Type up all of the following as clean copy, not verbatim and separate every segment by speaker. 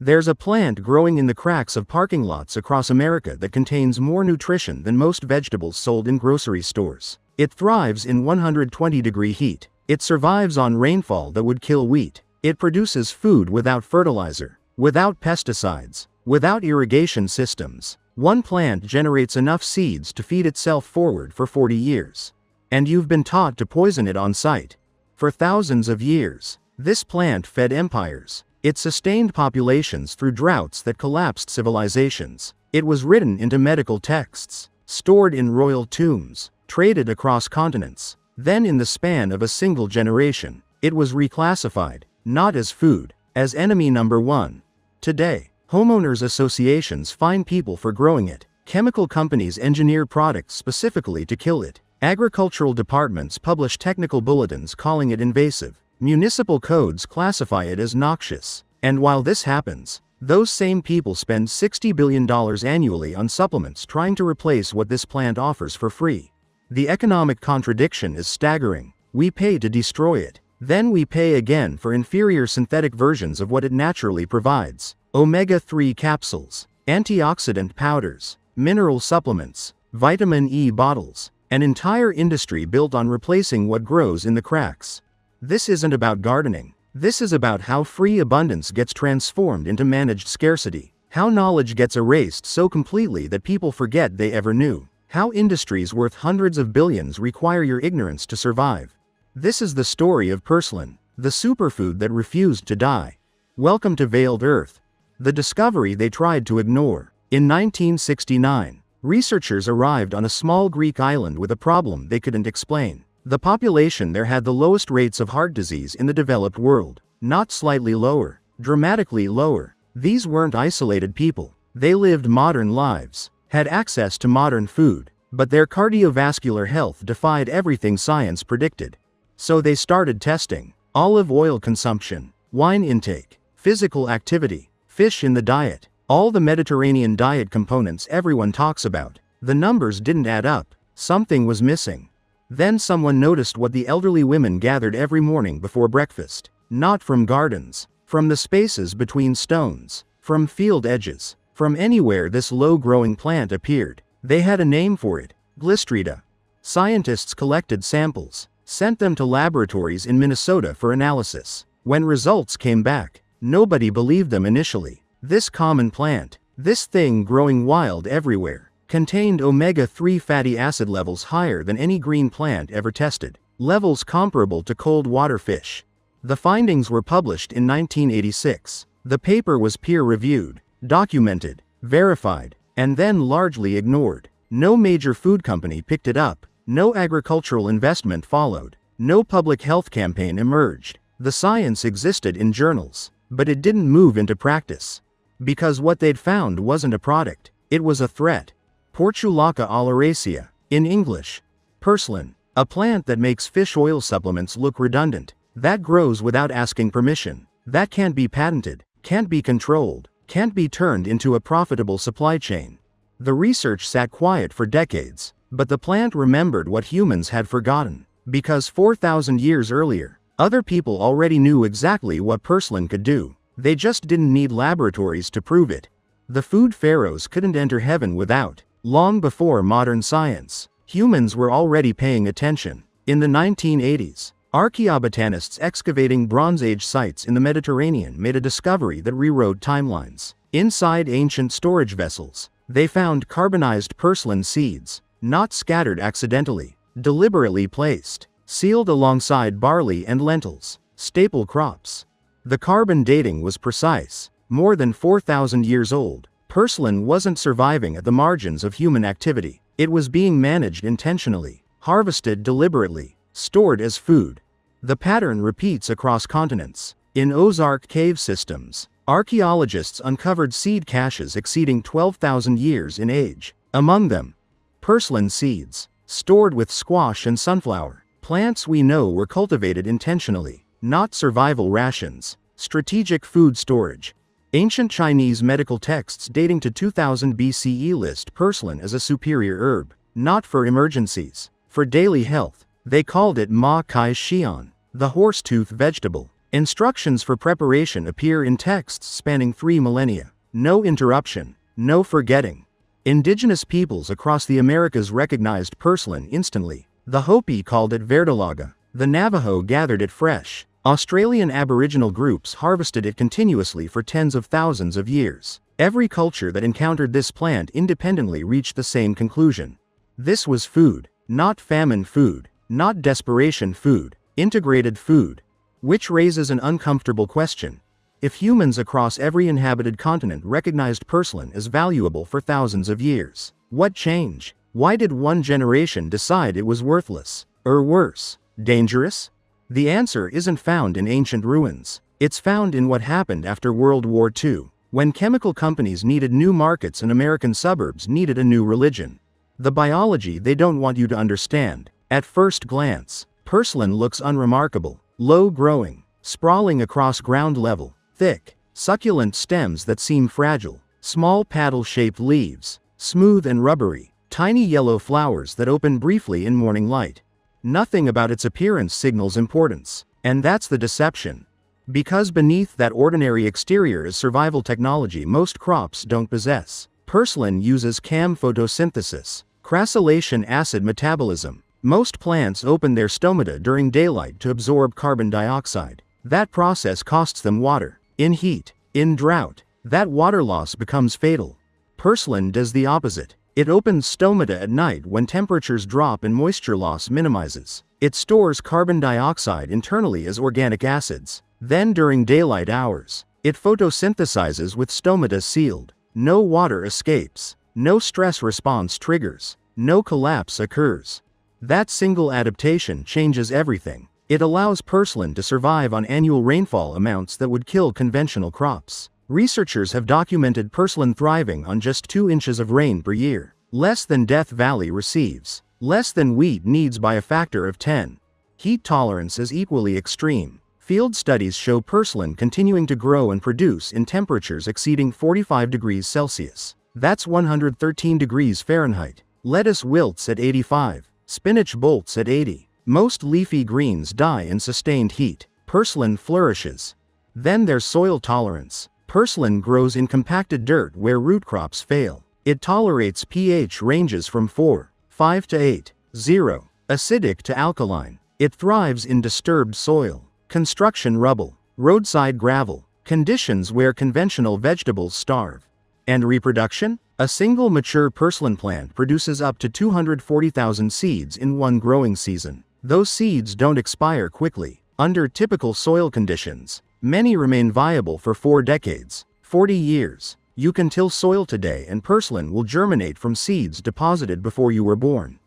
Speaker 1: There's a plant growing in the cracks of parking lots across America that contains more nutrition than most vegetables sold in grocery stores. It thrives in 120-degree heat. It survives on rainfall that would kill wheat. It produces food without fertilizer, without pesticides, without irrigation systems. One plant generates enough seeds to feed itself forward for 40 years. And you've been taught to poison it on sight. For thousands of years, this plant fed empires. It sustained populations through droughts that collapsed civilizations. It was written into medical texts, stored in royal tombs, traded across continents. Then in the span of a single generation, it was reclassified, not as food, as enemy number one. Today, homeowners associations fine people for growing it. Chemical companies engineer products specifically to kill it. Agricultural departments publish technical bulletins calling it invasive. Municipal codes classify it as noxious. And while this happens, those same people spend $60 billion annually on supplements trying to replace what this plant offers for free. The economic contradiction is staggering. We pay to destroy it. Then we pay again for inferior synthetic versions of what it naturally provides. Omega-3 capsules, antioxidant powders, mineral supplements, vitamin E bottles, an entire industry built on replacing what grows in the cracks. This isn't about gardening. This is about how free abundance gets transformed into managed scarcity. How knowledge gets erased so completely that people forget they ever knew. How industries worth hundreds of billions require your ignorance to survive. This is the story of purslane, the superfood that refused to die. Welcome to Veiled Earth, the discovery they tried to ignore. In 1969, researchers arrived on a small Greek island with a problem they couldn't explain. The population there had the lowest rates of heart disease in the developed world. Not slightly lower, dramatically lower. These weren't isolated people. They lived modern lives, had access to modern food, but their cardiovascular health defied everything science predicted. So they started testing olive oil consumption, wine intake, physical activity, fish in the diet, all the Mediterranean diet components everyone talks about. The numbers didn't add up. Something was missing. Then someone noticed what the elderly women gathered every morning before breakfast. Not from gardens, from the spaces between stones, from field edges, from anywhere this low-growing plant appeared. They had a name for it, Glystrida. Scientists collected samples, sent them to laboratories in Minnesota for analysis. When results came back, nobody believed them initially. This common plant, this thing growing wild everywhere, contained omega-3 fatty acid levels higher than any green plant ever tested, levels comparable to cold water fish. The findings were published in 1986. The paper was peer-reviewed, documented, verified, and then largely ignored. No major food company picked it up. No agricultural investment followed. No public health campaign emerged. The science existed in journals, but it didn't move into practice. Because what they'd found wasn't a product, it was a threat. Portulaca oleracea, in English, purslane, a plant that makes fish oil supplements look redundant, that grows without asking permission, that can't be patented, can't be controlled, can't be turned into a profitable supply chain. The research sat quiet for decades, but the plant remembered what humans had forgotten, because 4,000 years earlier, other people already knew exactly what purslane could do. They just didn't need laboratories to prove it. The food pharaohs couldn't enter heaven without. Long before modern science, humans were already paying attention. In the 1980s, archaeobotanists excavating Bronze Age sites in the Mediterranean made a discovery that rewrote timelines. Inside ancient storage vessels, they found carbonized purslane seeds, not scattered accidentally, deliberately placed, sealed alongside barley and lentils, staple crops. The carbon dating was precise, more than 4,000 years old. Purslane wasn't surviving at the margins of human activity. It was being managed intentionally, harvested deliberately, stored as food. The pattern repeats across continents. In Ozark cave systems, archaeologists uncovered seed caches exceeding 12,000 years in age. Among them, purslane seeds, stored with squash and sunflower. Plants we know were cultivated intentionally, not survival rations. Strategic food storage. Ancient Chinese medical texts dating to 2000 BCE list purslane as a superior herb, not for emergencies, for daily health. They called it ma kai xian, the horsetooth vegetable. Instructions for preparation appear in texts spanning 3 millennia. No interruption, no forgetting. Indigenous peoples across the Americas recognized purslane instantly. The Hopi called it verdolaga. The Navajo gathered it fresh. Australian Aboriginal groups harvested it continuously for tens of thousands of years. Every culture that encountered this plant independently reached the same conclusion. This was food, not famine food, not desperation food, integrated food. Which raises an uncomfortable question. If humans across every inhabited continent recognized purslane as valuable for thousands of years, what changed? Why did one generation decide it was worthless, or worse, dangerous? The answer isn't found in ancient ruins. It's found in what happened after World War II, when chemical companies needed new markets and American suburbs needed a new religion. The biology they don't want you to understand. At first glance, purslane looks unremarkable, low-growing, sprawling across ground level, thick, succulent stems that seem fragile, small paddle-shaped leaves, smooth and rubbery, tiny yellow flowers that open briefly in morning light. Nothing about its appearance signals importance, and that's the deception. Because beneath that ordinary exterior is survival technology most crops don't possess. Purslane uses CAM photosynthesis, crassylation acid metabolism. Most plants open their stomata during daylight to absorb carbon dioxide. That process costs them water. In heat, in drought, that water loss becomes fatal. Purslane does the opposite. It opens stomata at night when temperatures drop and moisture loss minimizes. It stores carbon dioxide internally as organic acids. Then during daylight hours, it photosynthesizes with stomata sealed. No water escapes. No stress response triggers. No collapse occurs. That single adaptation changes everything. It allows purslane to survive on annual rainfall amounts that would kill conventional crops. Researchers have documented purslane thriving on just 2 inches of rain per year. Less than Death Valley receives. Less than wheat needs by a factor of 10. Heat tolerance is equally extreme. Field studies show purslane continuing to grow and produce in temperatures exceeding 45 degrees Celsius. That's 113 degrees Fahrenheit. Lettuce wilts at 85. Spinach bolts at 80. Most leafy greens die in sustained heat. Purslane flourishes. Then there's soil tolerance. Purslane grows in compacted dirt where root crops fail. It tolerates pH ranges from 4.5 to 8.0, acidic to alkaline. It thrives in disturbed soil, construction rubble, roadside gravel, conditions where conventional vegetables starve. And reproduction? A single mature purslane plant produces up to 240,000 seeds in one growing season. Those seeds don't expire quickly. Under typical soil conditions, many remain viable for 4 decades, 40 years. You can till soil today and purslane will germinate from seeds deposited before you were born.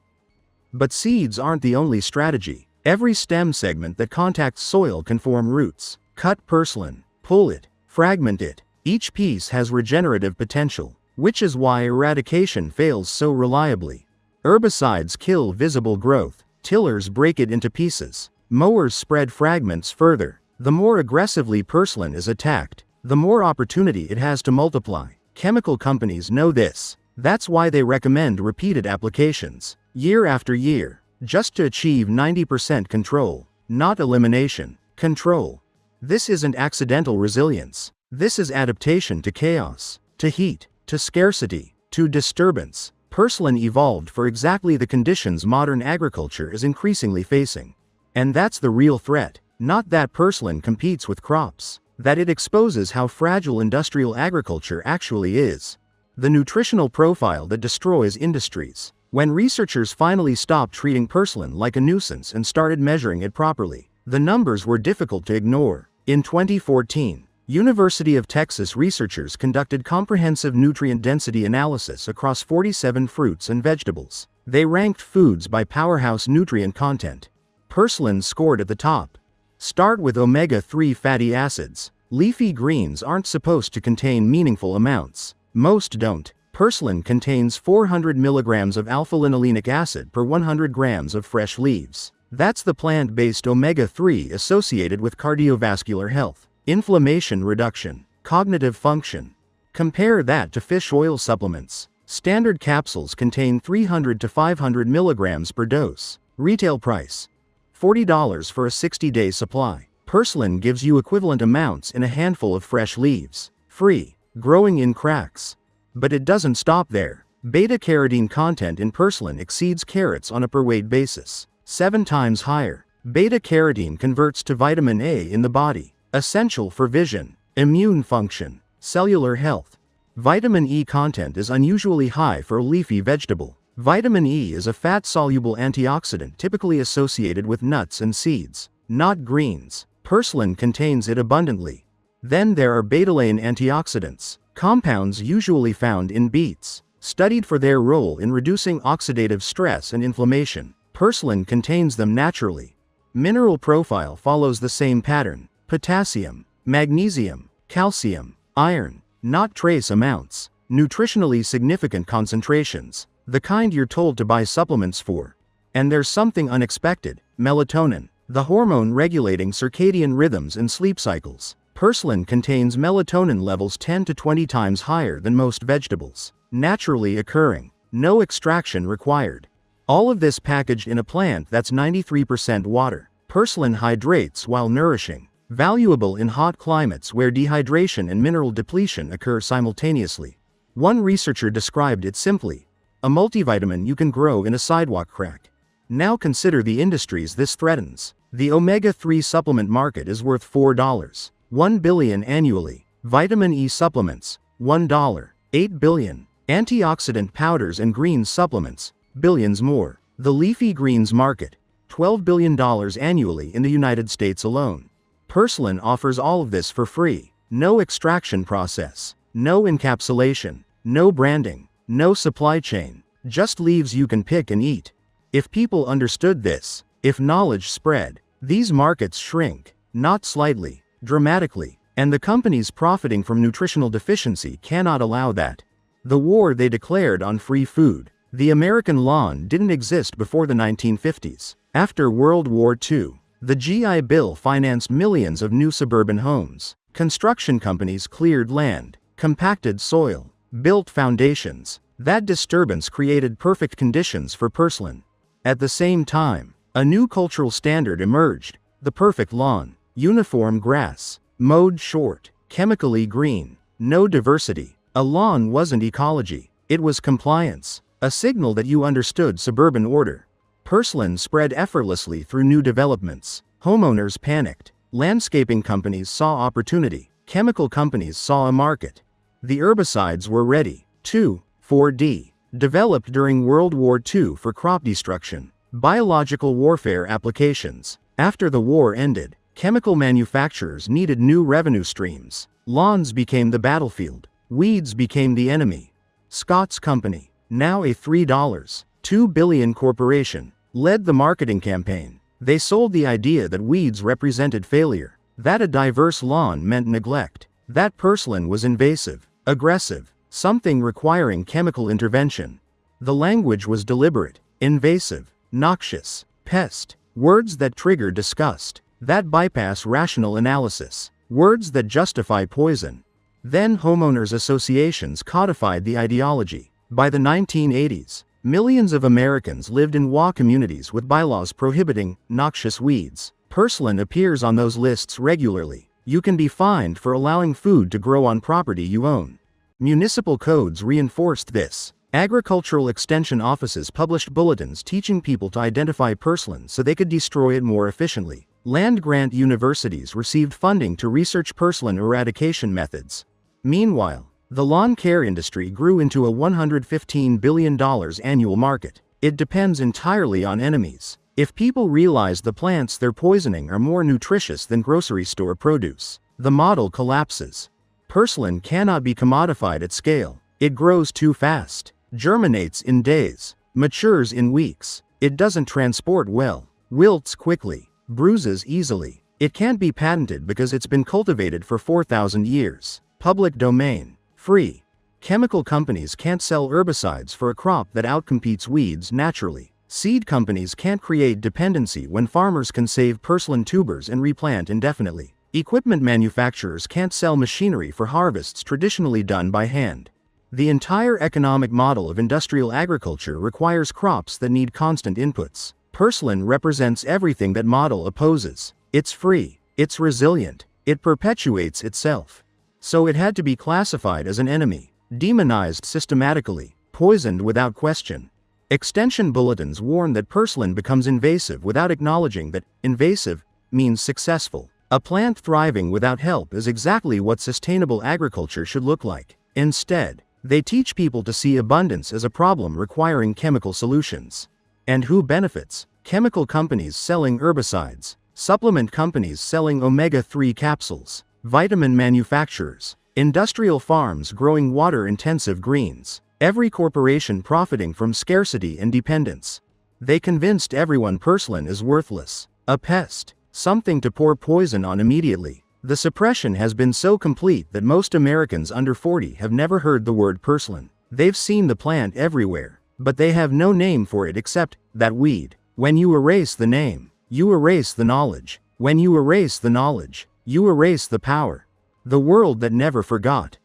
Speaker 1: But seeds aren't the only strategy. Every stem segment that contacts soil can form roots. Cut purslane, pull it, fragment it. Each piece has regenerative potential, which is why eradication fails so reliably. Herbicides kill visible growth. Tillers break it into pieces. Mowers spread fragments further. The more aggressively purslane is attacked, the more opportunity it has to multiply. Chemical companies know this. That's why they recommend repeated applications, year after year, just to achieve 90% control, not elimination. Control. This isn't accidental resilience. This is adaptation to chaos, to heat, to scarcity, to disturbance. Purslane evolved for exactly the conditions modern agriculture is increasingly facing. And that's the real threat. Not that purslane competes with crops, that it exposes how fragile industrial agriculture actually is. The nutritional profile that destroys industries. When researchers finally stopped treating purslane like a nuisance and started measuring it properly, the numbers were difficult to ignore. In 2014, University of Texas researchers conducted comprehensive nutrient density analysis across 47 fruits and vegetables. They ranked foods by powerhouse nutrient content. Purslane scored at the top. Start with omega-3 fatty acids. Leafy greens aren't supposed to contain meaningful amounts. Most don't. Purslane contains 400 milligrams of alpha-linolenic acid per 100 grams of fresh leaves. That's the plant-based omega-3 associated with cardiovascular health, inflammation reduction, cognitive function. Compare that to fish oil supplements. Standard capsules contain 300 to 500 milligrams per dose. Retail price: $40 for a 60-day supply. Purslane gives you equivalent amounts in a handful of fresh leaves. Free. Growing in cracks. But it doesn't stop there. Beta-carotene content in purslane exceeds carrots on a per-weight basis. 7 times higher. Beta-carotene converts to vitamin A in the body, essential for vision, immune function, cellular health. Vitamin E content is unusually high for a leafy vegetable. Vitamin E is a fat-soluble antioxidant typically associated with nuts and seeds, not greens. Purslane contains it abundantly. Then there are betalain antioxidants, compounds usually found in beets, studied for their role in reducing oxidative stress and inflammation. Purslane contains them naturally. Mineral profile follows the same pattern: potassium, magnesium, calcium, iron, not trace amounts, nutritionally significant concentrations, the kind you're told to buy supplements for. And there's something unexpected: melatonin, the hormone regulating circadian rhythms and sleep cycles. Purslane contains melatonin levels 10 to 20 times higher than most vegetables. Naturally occurring. No extraction required. All of this packaged in a plant that's 93% water. Purslane hydrates while nourishing. Valuable in hot climates where dehydration and mineral depletion occur simultaneously. One researcher described it simply: a multivitamin you can grow in a sidewalk crack. Now consider the industries this threatens. The omega-3 supplement market is worth $4.1 billion annually. Vitamin E supplements, $1.8 billion. Antioxidant powders and greens supplements, billions more. The leafy greens market, $12 billion annually in the United States alone. Purslane offers all of this for free. No extraction process, no encapsulation, no branding, no supply chain, just leaves you can pick and eat. If people understood this, if knowledge spread, these markets shrink, not slightly, dramatically, and the companies profiting from nutritional deficiency cannot allow that. The war they declared on free food. The American lawn didn't exist before the 1950s. After World War II, the GI Bill financed millions of new suburban homes. Construction companies cleared land, compacted soil, built foundations. That disturbance created perfect conditions for purslane. At the same time, a new cultural standard emerged: the perfect lawn. Uniform grass, mowed short, chemically green, no diversity. A lawn wasn't ecology, it was compliance, a signal that you understood suburban order. Purslane spread effortlessly through new developments. Homeowners panicked. Landscaping companies saw opportunity. Chemical companies saw a market. The herbicides were ready. 2,4-D. Developed during World War II for crop destruction. Biological warfare applications. After the war ended, chemical manufacturers needed new revenue streams. Lawns became the battlefield. Weeds became the enemy. Scott's Company, now a $3.2 billion corporation, led the marketing campaign. They sold the idea that weeds represented failure, that a diverse lawn meant neglect, that purslane was invasive, aggressive, something requiring chemical intervention. The language was deliberate: invasive, noxious, pest, words that trigger disgust, that bypass rational analysis, words that justify poison. Then homeowners associations codified the ideology. By the 1980s, millions of Americans lived in WA communities with bylaws prohibiting noxious weeds. Purslane appears on those lists regularly. You can be fined for allowing food to grow on property you own. Municipal codes reinforced this. Agricultural extension offices published bulletins teaching people to identify purslane so they could destroy it more efficiently. Land-grant universities received funding to research purslane eradication methods. Meanwhile, the lawn care industry grew into a $115 billion annual market. It depends entirely on enemies. If people realize the plants they're poisoning are more nutritious than grocery store produce, the model collapses. Purslane cannot be commodified at scale. It grows too fast, germinates in days, matures in weeks. It doesn't transport well, wilts quickly, bruises easily. It can't be patented because it's been cultivated for 4,000 years. Public domain. Free. Chemical companies can't sell herbicides for a crop that outcompetes weeds naturally. Seed companies can't create dependency when farmers can save purslane tubers and replant indefinitely. Equipment manufacturers can't sell machinery for harvests traditionally done by hand. The entire economic model of industrial agriculture requires crops that need constant inputs. Purslane represents everything that model opposes. It's free, It's resilient. It perpetuates itself. So it had to be classified as an enemy, demonized systematically, poisoned without question. Extension bulletins warn that purslane becomes invasive without acknowledging that invasive means successful. A plant thriving without help is exactly what sustainable agriculture should look like. Instead, they teach people to see abundance as a problem requiring chemical solutions. And who benefits? Chemical companies selling herbicides, supplement companies selling omega-3 capsules, vitamin manufacturers, industrial farms growing water-intensive greens, every corporation profiting from scarcity and dependence. They convinced everyone purslane is worthless, a pest, something to pour poison on immediately. The suppression has been so complete that most Americans under 40 have never heard the word purslane. They've seen the plant everywhere, but they have no name for it except that weed. When you erase the name, you erase the knowledge. When you erase the knowledge, you erase the power. The world that never forgot.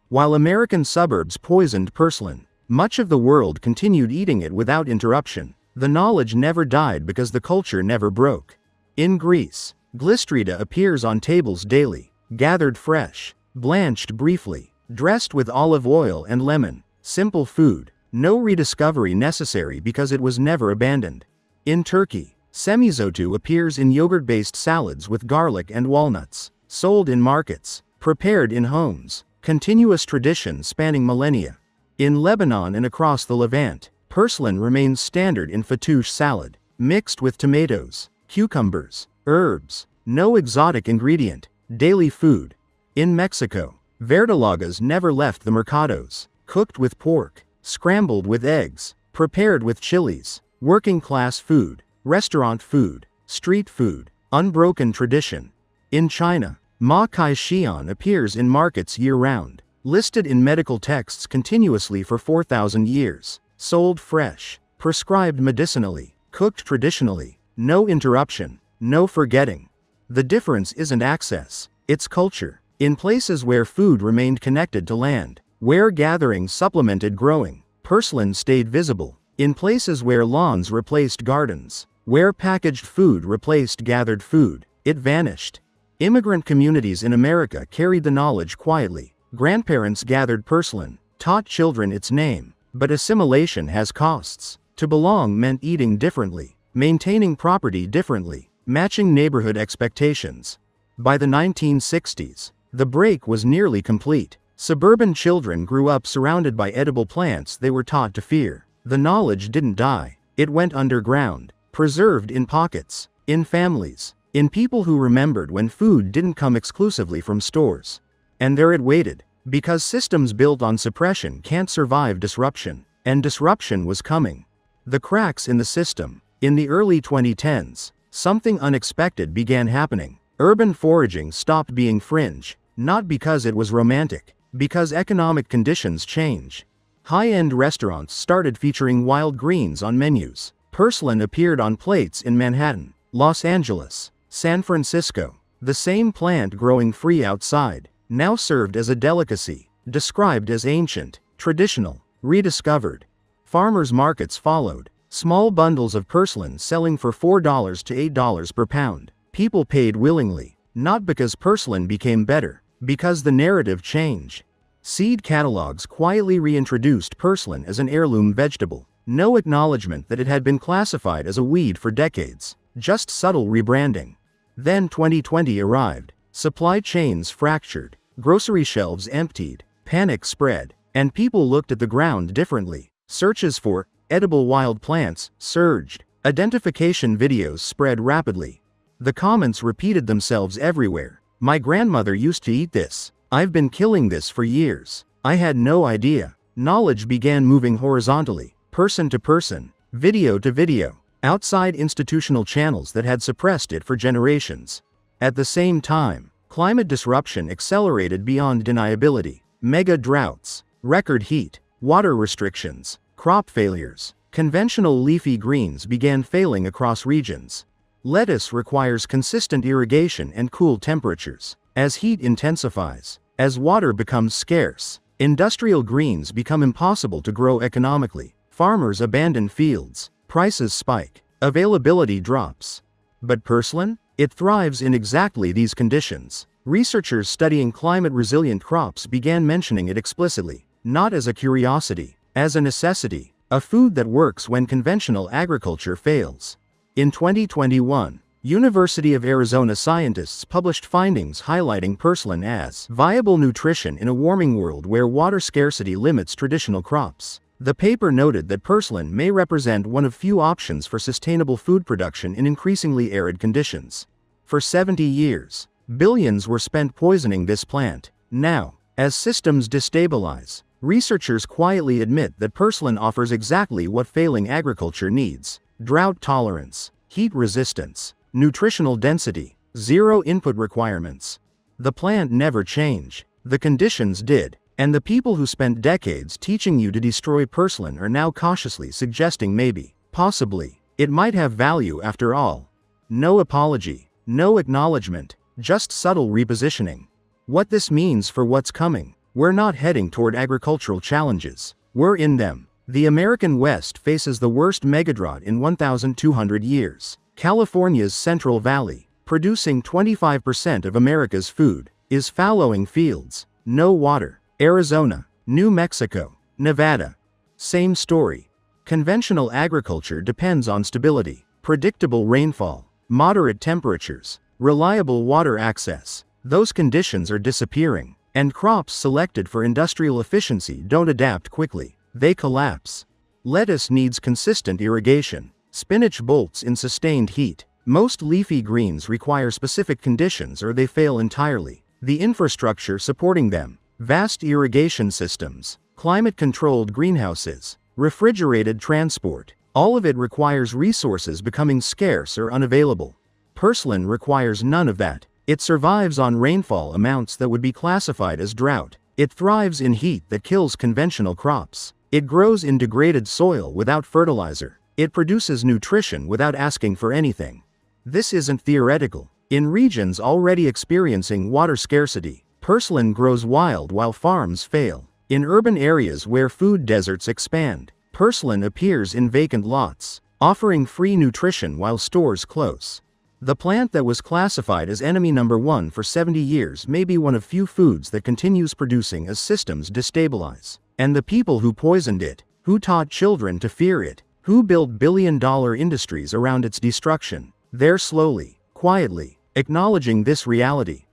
Speaker 1: While American suburbs poisoned purslane, much of the world continued eating it without interruption. The knowledge never died because the culture never broke. In Greece, glycerida appears on tables daily, gathered fresh, blanched briefly, dressed with olive oil and lemon. Simple food, no rediscovery necessary because it was never abandoned. In Turkey, semizotu appears in yogurt-based salads with garlic and walnuts, sold in markets, prepared in homes. Continuous tradition spanning millennia. In Lebanon and across the Levant, purslane remains standard in fattoush salad, mixed with tomatoes, cucumbers, herbs, no exotic ingredient, daily food. In Mexico, verdolagas never left the mercados, cooked with pork, scrambled with eggs, prepared with chilies, working class food, restaurant food, street food, unbroken tradition. In China, Ma Kai Xian appears in markets year-round, listed in medical texts continuously for 4,000 years, sold fresh, prescribed medicinally, cooked traditionally, no interruption, no forgetting. The difference isn't access, it's culture. In places where food remained connected to land, where gathering supplemented growing, purslane stayed visible. In places where lawns replaced gardens, where packaged food replaced gathered food, it vanished. Immigrant communities in America carried the knowledge quietly. Grandparents gathered purslane, taught children its name. But assimilation has costs. To belong meant eating differently, maintaining property differently, matching neighborhood expectations. By the 1960s, the break was nearly complete. Suburban children grew up surrounded by edible plants they were taught to fear. The knowledge didn't die. It went underground, preserved in pockets, in families, in people who remembered when food didn't come exclusively from stores. And there it waited, because systems built on suppression can't survive disruption, and disruption was coming. The cracks in the system. In the early 2010s, something unexpected began happening. Urban foraging stopped being fringe, not because it was romantic, because economic conditions change. High-end restaurants started featuring wild greens on menus. Purslane appeared on plates in Manhattan, Los Angeles, San Francisco. The same plant growing free outside, now served as a delicacy, described as ancient, traditional, rediscovered. Farmers' markets followed, small bundles of purslane selling for $4 to $8 per pound. People paid willingly, not because purslane became better, because the narrative changed. Seed catalogs quietly reintroduced purslane as an heirloom vegetable. No acknowledgement that it had been classified as a weed for decades, just subtle rebranding. Then 2020 arrived. Supply chains fractured, grocery shelves emptied, panic spread, and people looked at the ground differently. Searches for edible wild plants surged. Identification videos spread rapidly. The comments repeated themselves everywhere. My grandmother used to eat this. I've been killing this for years. I had no idea. Knowledge began moving horizontally, person to person, video to video, outside institutional channels that had suppressed it for generations. At the same time, climate disruption accelerated beyond deniability. Mega droughts, record heat, water restrictions, crop failures. Conventional leafy greens began failing across regions. Lettuce requires consistent irrigation and cool temperatures. As heat intensifies, as water becomes scarce, industrial greens become impossible to grow economically. Farmers abandon fields, prices spike, availability drops. But purslane? It thrives in exactly these conditions. Researchers studying climate-resilient crops began mentioning it explicitly, not as a curiosity, as a necessity, a food that works when conventional agriculture fails. In 2021, University of Arizona scientists published findings highlighting purslane as viable nutrition in a warming world where water scarcity limits traditional crops. The paper noted that purslane may represent one of few options for sustainable food production in increasingly arid conditions. For 70 years, billions were spent poisoning this plant. Now, as systems destabilize, researchers quietly admit that purslane offers exactly what failing agriculture needs: drought tolerance, heat resistance, nutritional density, zero input requirements. The plant never changed, the conditions did, and the people who spent decades teaching you to destroy purslane are now cautiously suggesting maybe, possibly, it might have value after all. No apology, no acknowledgement, just subtle repositioning. What this means for what's coming: we're not heading toward agricultural challenges, we're in them. The American West faces the worst megadrought in 1,200 years. California's Central Valley, producing 25% of America's food, is fallowing fields, no water. Arizona, New Mexico, Nevada. Same story. Conventional agriculture depends on stability, predictable rainfall, moderate temperatures, reliable water access. Those conditions are disappearing, and crops selected for industrial efficiency don't adapt quickly, they collapse. Lettuce needs consistent irrigation. Spinach bolts in sustained heat. Most leafy greens require specific conditions or they fail entirely. The infrastructure supporting them: vast irrigation systems, climate-controlled greenhouses, refrigerated transport. All of it requires resources becoming scarce or unavailable. Purslane requires none of that. It survives on rainfall amounts that would be classified as drought. It thrives in heat that kills conventional crops. It grows in degraded soil without fertilizer. It produces nutrition without asking for anything. This isn't theoretical. In regions already experiencing water scarcity, purslane grows wild while farms fail. In urban areas where food deserts expand, purslane appears in vacant lots, offering free nutrition while stores close. The plant that was classified as enemy number one for 70 years may be one of few foods that continues producing as systems destabilize. And the people who poisoned it, who taught children to fear it, who built billion-dollar industries around its destruction, they're slowly, quietly, acknowledging this reality.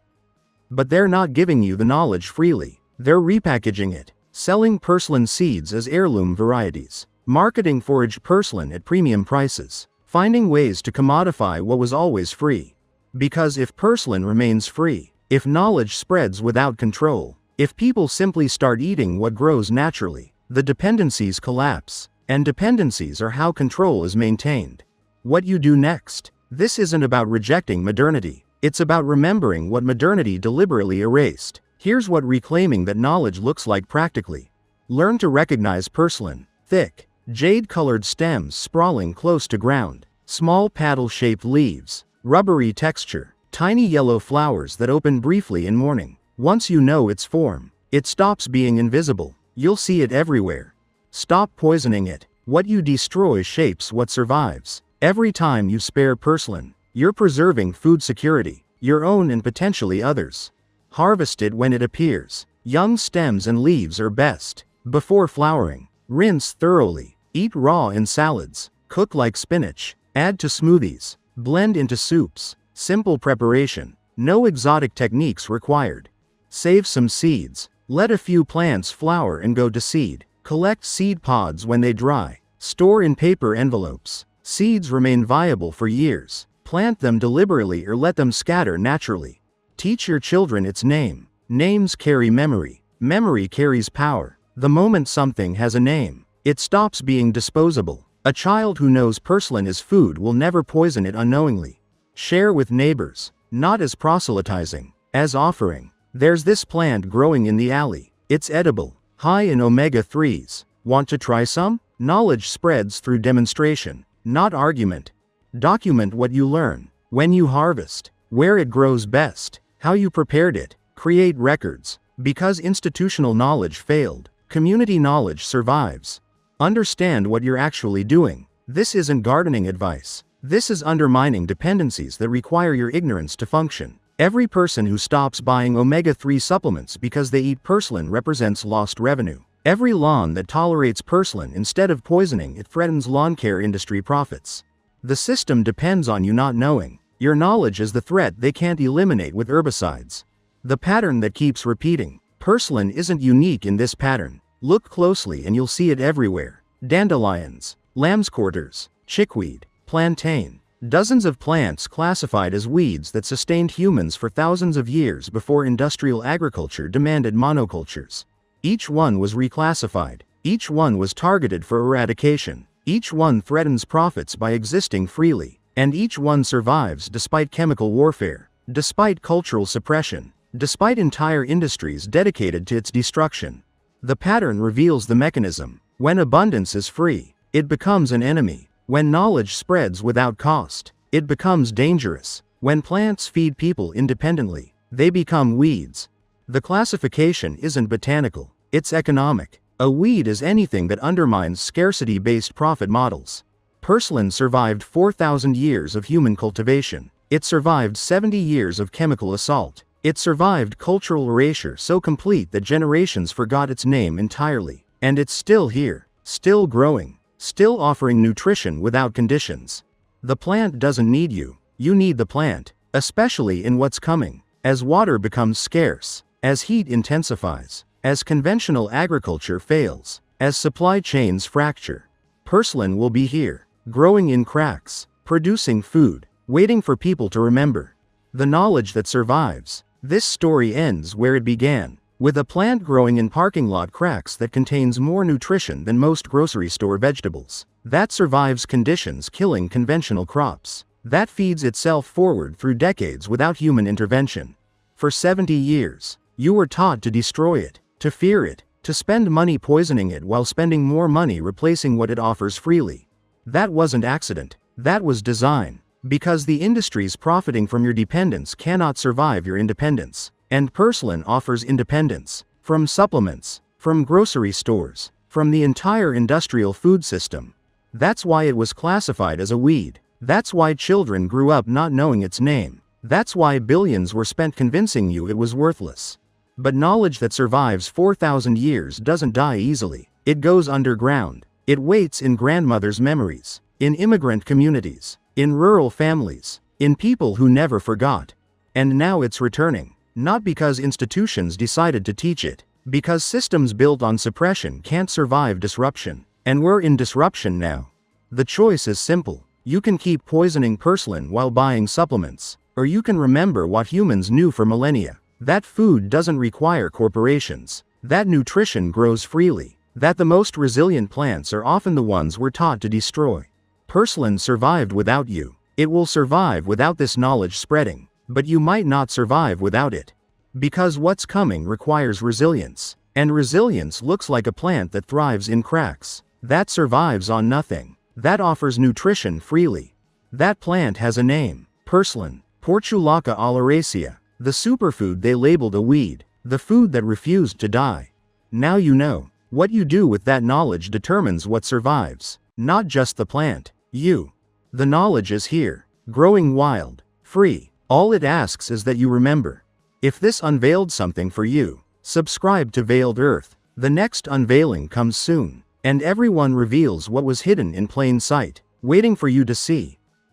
Speaker 1: But they're not giving you the knowledge freely. They're repackaging it, selling purslane seeds as heirloom varieties, marketing forage purslane at premium prices, finding ways to commodify what was always free. Because if purslane remains free, if knowledge spreads without control, if people simply start eating what grows naturally, the dependencies collapse. And dependencies are how control is maintained. What you do next. This isn't about rejecting modernity. It's about remembering what modernity deliberately erased. Here's what reclaiming that knowledge looks like practically. Learn to recognize purslane. Thick, jade-colored stems sprawling close to ground. Small paddle-shaped leaves. Rubbery texture. Tiny yellow flowers that open briefly in morning. Once you know its form, it stops being invisible. You'll see it everywhere. Stop poisoning it. What you destroy shapes what survives. Every time you spare purslane, you're preserving food security, your own and potentially others. Harvest it when it appears. Young stems and leaves are best. Before flowering, rinse thoroughly. Eat raw in salads. Cook like spinach. Add to smoothies. Blend into soups. Simple preparation. No exotic techniques required. Save some seeds. Let a few plants flower and go to seed. Collect seed pods when they dry. Store in paper envelopes. Seeds remain viable for years. Plant them deliberately or let them scatter naturally. Teach your children its name. Names carry memory. Memory carries power. The moment something has a name, it stops being disposable. A child who knows purslane is food will never poison it unknowingly. Share with neighbors, not as proselytizing, as offering. There's this plant growing in the alley. It's edible. High in omega-3s. Want to try some? Knowledge spreads through demonstration, not argument. Document what you learn, when you harvest, where it grows best, how you prepared it. Create records. Because institutional knowledge failed, community knowledge survives. Understand what you're actually doing. This isn't gardening advice. This is undermining dependencies that require your ignorance to function. Every person who stops buying omega-3 supplements because they eat purslane represents lost revenue. Every lawn that tolerates purslane instead of poisoning it threatens lawn care industry profits. The system depends on you not knowing. Your knowledge is the threat they can't eliminate with herbicides. The pattern that keeps repeating. Purslane isn't unique in this pattern. Look closely and you'll see it everywhere. Dandelions, lamb's quarters, chickweed, plantain. Dozens of plants classified as weeds that sustained humans for thousands of years before industrial agriculture demanded monocultures. Each one was reclassified. Each one was targeted for eradication. Each one threatens profits by existing freely. And each one survives despite chemical warfare, despite cultural suppression, despite entire industries dedicated to its destruction. The pattern reveals the mechanism. When abundance is free, it becomes an enemy. When knowledge spreads without cost, it becomes dangerous. When plants feed people independently, they become weeds. The classification isn't botanical, it's economic. A weed is anything that undermines scarcity-based profit models. Purslane survived 4,000 years of human cultivation. It survived 70 years of chemical assault. It survived cultural erasure so complete that generations forgot its name entirely. And it's still here, still growing. Still offering nutrition without conditions. The plant doesn't need you, you need the plant, especially in what's coming. As water becomes scarce, as heat intensifies, as conventional agriculture fails, as supply chains fracture, purslane will be here, growing in cracks, producing food, waiting for people to remember. The knowledge that survives. This story ends where it began. With a plant growing in parking lot cracks that contains more nutrition than most grocery store vegetables. That survives conditions killing conventional crops. That feeds itself forward through decades without human intervention. For 70 years, you were taught to destroy it, to fear it, to spend money poisoning it while spending more money replacing what it offers freely. That wasn't accident, that was design. Because the industries profiting from your dependence cannot survive your independence. And purslane offers independence. From supplements, from grocery stores, from the entire industrial food system. That's why it was classified as a weed. That's why children grew up not knowing its name. That's why billions were spent convincing you it was worthless. But knowledge that survives 4,000 years doesn't die easily. It goes underground. It waits in grandmothers' memories, in immigrant communities, in rural families, in people who never forgot. And now it's returning. Not because institutions decided to teach it, because systems built on suppression can't survive disruption. And we're in disruption now. The choice is simple. You can keep poisoning purslane while buying supplements, or you can remember what humans knew for millennia. That food doesn't require corporations. That nutrition grows freely. That the most resilient plants are often the ones we're taught to destroy. Purslane survived without you. It will survive without this knowledge spreading. But you might not survive without it. Because what's coming requires resilience. And resilience looks like a plant that thrives in cracks. That survives on nothing. That offers nutrition freely. That plant has a name. Purslane. Portulaca oleracea. The superfood they labeled a weed. The food that refused to die. Now you know. What you do with that knowledge determines what survives. Not just the plant. You. The knowledge is here. Growing wild. Free. All it asks is that you remember. If this unveiled something for you, subscribe to Veiled Earth. The next unveiling comes soon, and everyone reveals what was hidden in plain sight, waiting for you to see.